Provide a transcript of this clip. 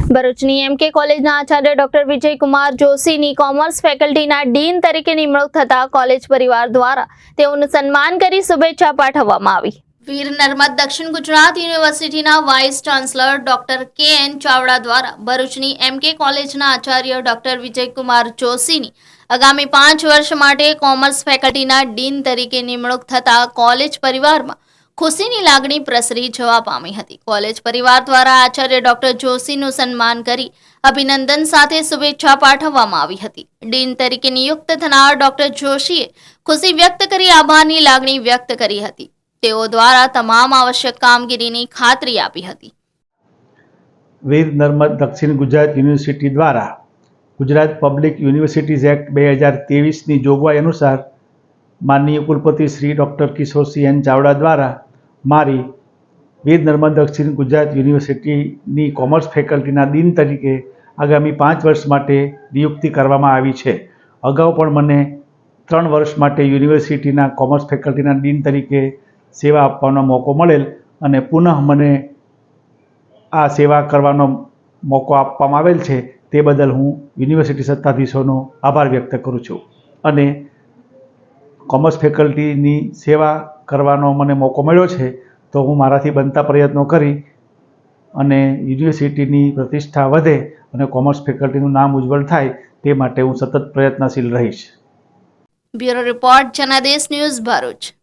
ભરૂચની એમકે કોલેજના Acharya doctor Vijaykumar જોશીની commerce ફેકલ્ટીના dean તરીકે નિમણૂક થતા કોલેજ પરિવાર દ્વારા તેઓનું સન્માન કરી શુભેચ્છા પાઠવવામાં આવી। વીર નર્મદ દક્ષિણ ગુજરાત યુનિવર્સિટીના વાઇસ ચાન્સલર ડોક્ટર કે.એન. ચાવડા દ્વારા ભરૂચની એમકે કોલેજના આચાર્ય ડોક્ટર વિજયકુમાર જોશીની આગામી 5 વર્ષ માટે કોમર્સ ફેકલ્ટીના ડીન તરીકે નિમણૂક થતા કોલેજ પરિવારમાં ખુશીની લાગણી પ્રસરી જવા પામી હતી। કોલેજ પરિવાર દ્વારા આચાર્ય ડોક્ટર જોશીનું સન્માન કરી અભિનંદન સાથે શુભેચ્છા પાઠવવામાં આવી હતી। ડીન તરીકે નિયુક્ત થનાર ડોક્ટર જોશીએ ખુશી વ્યક્ત કરી આભારની લાગણી વ્યક્ત કરી હતી। તેઓ દ્વારા તમામ આવશ્યક કામગીરીની ખાતરી આપી હતી। વીર નર્મદ દક્ષિણ ગુજરાત યુનિવર્સિટી દ્વારા ગુજરાત પબ્લિક યુનિવર્સિટીઝ એક્ટ 2023ની જોગવાઈ અનુસાર માનનીય કુલપતિ શ્રી ડૉક્ટર કિશોરસિંહ એન ચાવડા દ્વારા મારી વીર નર્મદ દક્ષિણ ગુજરાત યુનિવર્સિટીની કોમર્સ ફેકલ્ટીના ડીન તરીકે આગામી 5 વર્ષ માટે નિયુક્તિ કરવામાં આવી છે। અગાઉ પણ મને 3 વર્ષ માટે યુનિવર્સિટીના કોમર્સ ફેકલ્ટીના ડીન તરીકે સેવા આપવાનો મોકો મળેલ અને પુનઃ મને આ સેવા કરવાનો મોકો આપવામાં આવેલ છે તે બદલ હું યુનિવર્સિટી સત્તાધીશોનો આભાર વ્યક્ત કરું છું અને કોમર્સ ફેકલ્ટીની સેવા કરવાનો મને મોકો મળ્યો છે તો હું મારાથી બનતા પ્રયત્નો કરી અને યુનિવર્સિટીની પ્રતિષ્ઠા વધે અને કોમર્સ ફેકલ્ટીનું નામ ઉજ્જવળ થાય તે માટે હું સતત પ્રયત્નશીલ રહીશ। Bureau report Janadesh news Bharuch.